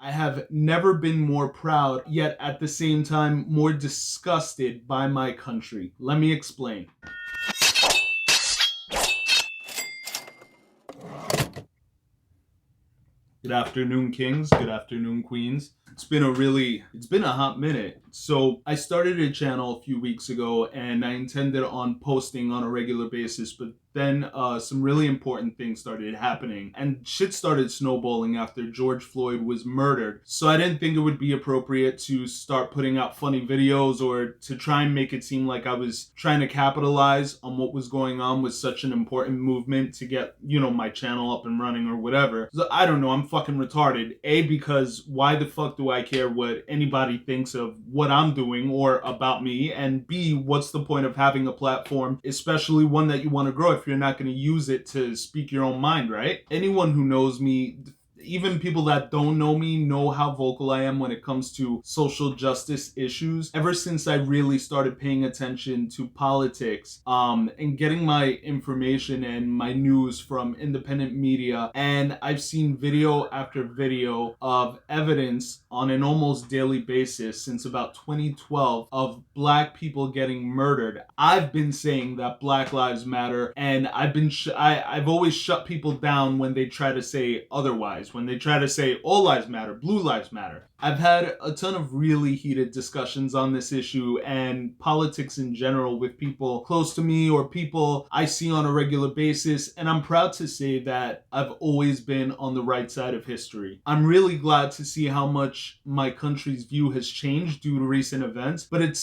I have never been more proud, yet at the same time more disgusted by my country. Let me explain. Good afternoon, kings. Good afternoon, queens. It's been a hot minute. So I started a channel a few weeks ago and I intended on posting on a regular basis, but then some really important things started happening and shit started snowballing after George Floyd was murdered. So I didn't think it would be appropriate to start putting out funny videos or to try and make it seem like I was trying to capitalize on what was going on with such an important movement to get, my channel up and running or whatever. So I don't know, I'm fucking retarded. A, because why the fuck do I care what anybody thinks of what I'm doing or about me? And B, what's the point of having a platform, especially one that you want to grow, if you're not going to use it to speak your own mind, right? Anyone who knows me, even people that don't know me, know how vocal I am when it comes to social justice issues. Ever since I really started paying attention to politics, and getting my information and my news from independent media, and I've seen video after video of evidence on an almost daily basis since about 2012 of Black people getting murdered. I've been saying that Black Lives Matter, and I've always shut people down when they try to say otherwise. When they try to say all lives matter, blue lives matter. I've had a ton of really heated discussions on this issue and politics in general with people close to me or people I see on a regular basis, and I'm proud to say that I've always been on the right side of history. I'm really glad to see how much my country's view has changed due to recent events, but it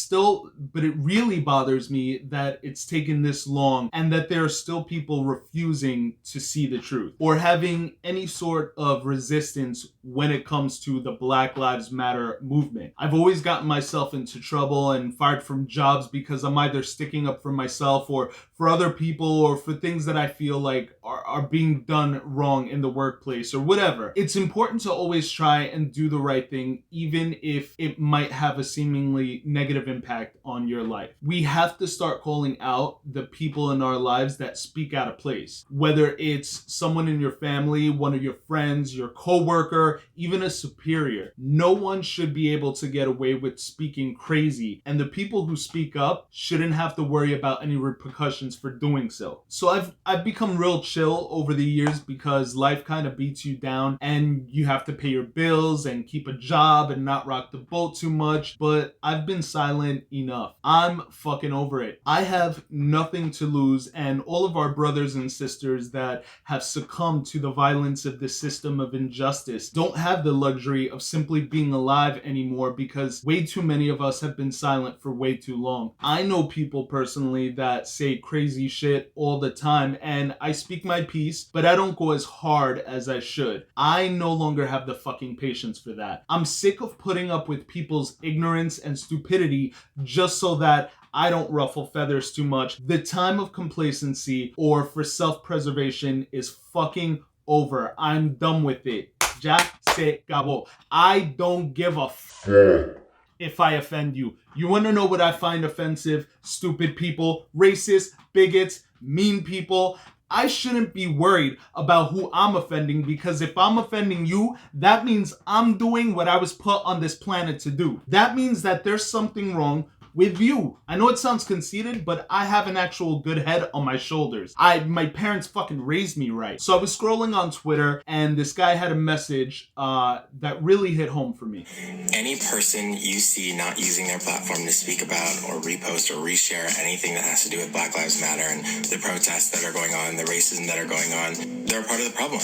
really bothers me that it's taken this long and that there are still people refusing to see the truth or having any sort of resistance when it comes to the Black Lives Matter movement. I've always gotten myself into trouble and fired from jobs because I'm either sticking up for myself or for other people or for things that I feel like are being done wrong in the workplace or whatever. It's important to always try and do the right thing, even if it might have a seemingly negative impact on your life. We have to start calling out the people in our lives that speak out of place. Whether it's someone in your family, one of your friends, your coworker, even a superior. No one should be able to get away with speaking crazy, and the people who speak up shouldn't have to worry about any repercussions for doing so. So I've become real chill over the years because life kind of beats you down and you have to pay your bills and keep a job and not rock the boat too much, but I've been silent enough. I'm fucking over it. I have nothing to lose, and all of our brothers and sisters that have succumbed to the violence of this system of injustice don't have the luxury of simply being alive anymore because way too many of us have been silent for way too long. I know people personally that say crazy shit all the time, and I speak my piece, but I don't go as hard as I should. I no longer have the fucking patience for that. I'm sick of putting up with people's ignorance and stupidity just so that I don't ruffle feathers too much. The time of complacency or for self-preservation is fucking over. I'm done with it. Ya se acabó. I don't give a fuck if I offend you. You want to know what I find offensive? Stupid people, racist, bigots, mean people. I shouldn't be worried about who I'm offending, because if I'm offending you, that means I'm doing what I was put on this planet to do. That means that there's something wrong with you. I know it sounds conceited, but I have an actual good head on my shoulders. My parents fucking raised me right. So I was scrolling on Twitter and this guy had a message that really hit home for me. Any person you see not using their platform to speak about or repost or reshare anything that has to do with Black Lives Matter and the protests that are going on, the racism that are going on, they're a part of the problem.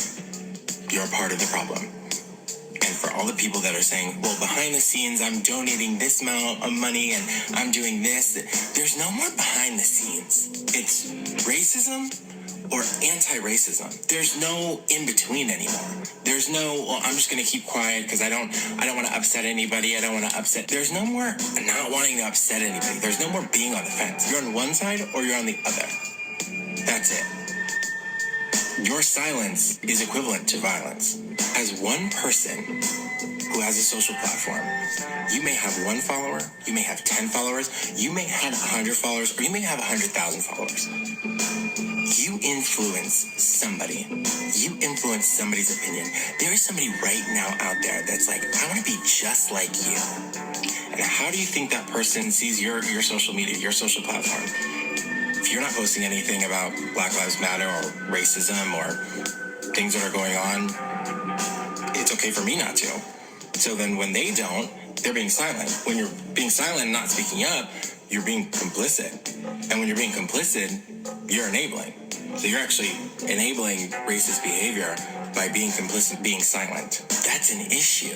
You're a part of the problem. And for all the people that are saying, well, behind the scenes, I'm donating this amount of money and I'm doing this, there's no more behind the scenes. It's racism or anti-racism. There's no in between anymore. There's no, well, I'm just going to keep quiet because I don't want to upset anybody. I don't want to upset. There's no more not wanting to upset anybody. There's no more being on the fence. You're on one side or you're on the other. That's it. Your silence is equivalent to violence. As one person who has a social platform, you may have 1 follower, you may have 10 followers, you may have 100 followers, or you may have 100,000 followers. You you influence somebody. You influence somebody's opinion. There is somebody right now out there that's like, I want to be just like you. And how do you think that person sees your social media, your social platform? If you're not posting anything about Black Lives Matter or racism or things that are going on, it's okay for me not to. So then when they don't, they're being silent. When you're being silent and not speaking up, you're being complicit. And when you're being complicit, you're enabling. So you're actually enabling racist behavior by being complicit, being silent. That's an issue.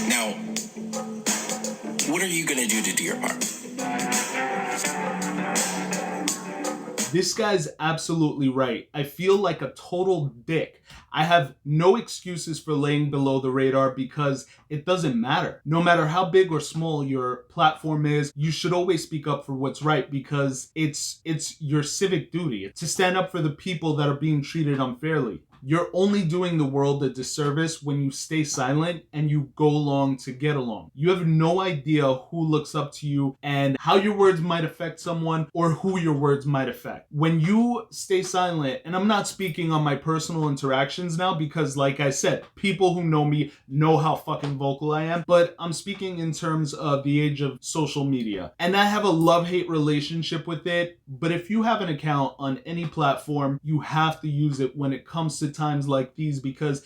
Now, what are you going to do your part? This guy's absolutely right. I feel like a total dick. I have no excuses for laying below the radar because it doesn't matter. No matter how big or small your platform is, you should always speak up for what's right because it's your civic duty to stand up for the people that are being treated unfairly. You're only doing the world a disservice when you stay silent and you go along to get along. You have no idea who looks up to you and how your words might affect someone or who your words might affect. When you stay silent, and I'm not speaking on my personal interactions now because like I said, people who know me know how fucking vocal I am, but I'm speaking in terms of the age of social media. And I have a love-hate relationship with it, but if you have an account on any platform, you have to use it when it comes to times like these because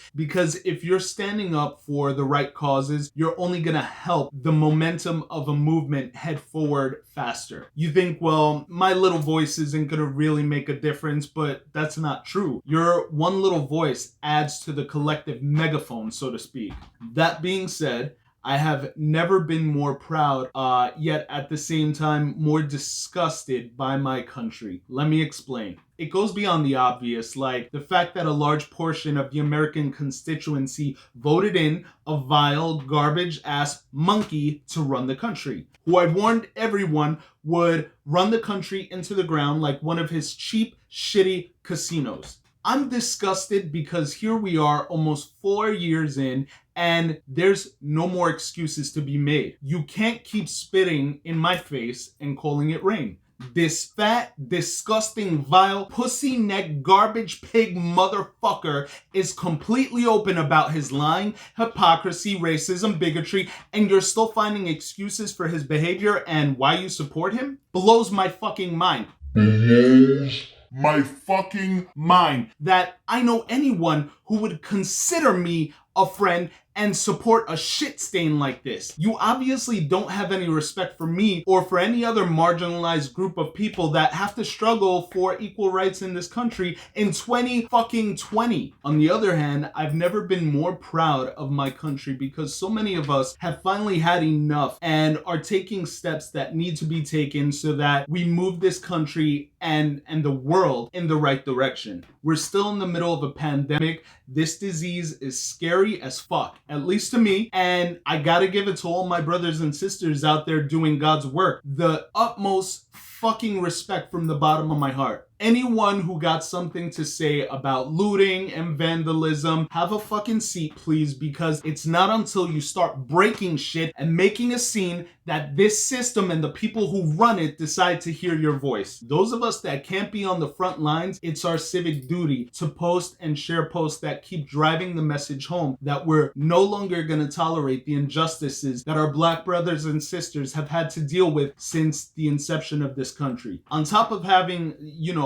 if you're standing up for the right causes, you're only gonna help the momentum of a movement head forward faster. You think, well, my little voice isn't gonna really make a difference, but that's not true. Your one little voice adds to the collective megaphone, so to speak. That being said, I have never been more proud, yet at the same time more disgusted by my country. Let me explain. It goes beyond the obvious, like the fact that a large portion of the American constituency voted in a vile, garbage-ass monkey to run the country, who I warned everyone would run the country into the ground like one of his cheap, shitty casinos. I'm disgusted because here we are almost 4 years in and there's no more excuses to be made. You can't keep spitting in my face and calling it rain. This fat, disgusting, vile, pussy neck, garbage pig motherfucker is completely open about his lying, hypocrisy, racism, bigotry, and you're still finding excuses for his behavior and why you support him? Blows my fucking mind. Blows my fucking mind that I know anyone who would consider me a friend and support a shit stain like this. You obviously don't have any respect for me or for any other marginalized group of people that have to struggle for equal rights in this country in 2020. On the other hand, I've never been more proud of my country because so many of us have finally had enough and are taking steps that need to be taken so that we move this country and the world in the right direction. We're still in the middle of a pandemic. This disease is scary as fuck, at least to me, and I gotta give it to all my brothers and sisters out there doing God's work the utmost fucking respect from the bottom of my heart. Anyone who got something to say about looting and vandalism, have a fucking seat, please, because it's not until you start breaking shit and making a scene that this system and the people who run it decide to hear your voice. Those of us that can't be on the front lines, it's our civic duty to post and share posts that keep driving the message home that we're no longer going to tolerate the injustices that our Black brothers and sisters have had to deal with since the inception of this country. On top of having,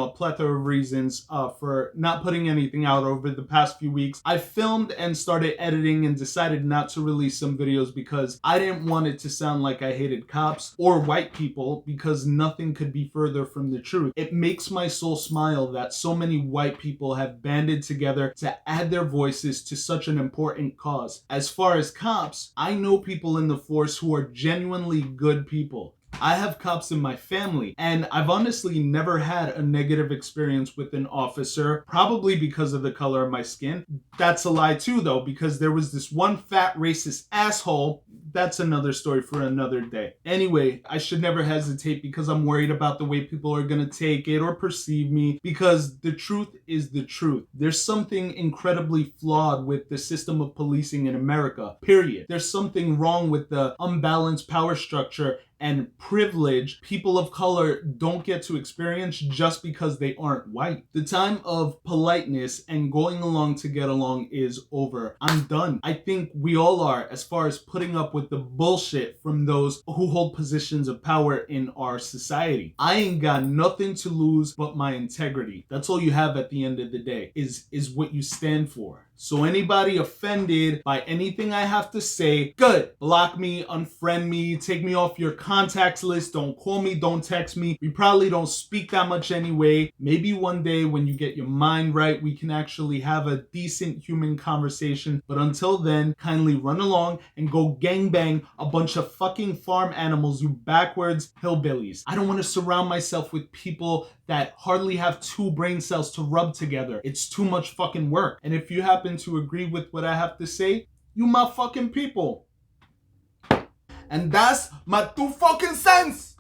a plethora of reasons for not putting anything out over the past few weeks, I filmed and started editing and decided not to release some videos because I didn't want it to sound like I hated cops or white people, because nothing could be further from the truth. It makes my soul smile that so many white people have banded together to add their voices to such an important cause. As far as cops, I know people in the force who are genuinely good people. I have cops in my family, and I've honestly never had a negative experience with an officer, probably because of the color of my skin. That's a lie too, though, because there was this one fat racist asshole. That's another story for another day. Anyway, I should never hesitate because I'm worried about the way people are gonna take it or perceive me, because the truth is the truth. There's something incredibly flawed with the system of policing in America, period. There's something wrong with the unbalanced power structure and privilege people of color don't get to experience just because they aren't white. The time of politeness and going along to get along is over. I'm done. I think we all are, as far as putting up with the bullshit from those who hold positions of power in our society. I ain't got nothing to lose but my integrity. That's all you have at the end of the day, is what you stand for. So anybody offended by anything I have to say, good. Block me, unfriend me, take me off your contacts list. Don't call me, don't text me. We probably don't speak that much anyway. Maybe one day when you get your mind right, we can actually have a decent human conversation. But until then, kindly run along and go gangbang a bunch of fucking farm animals, you backwards hillbillies. I don't want to surround myself with people that hardly have 2 brain cells to rub together. It's too much fucking work. And if you happen to agree with what I have to say, you my fucking people. And that's my 2 fucking cents.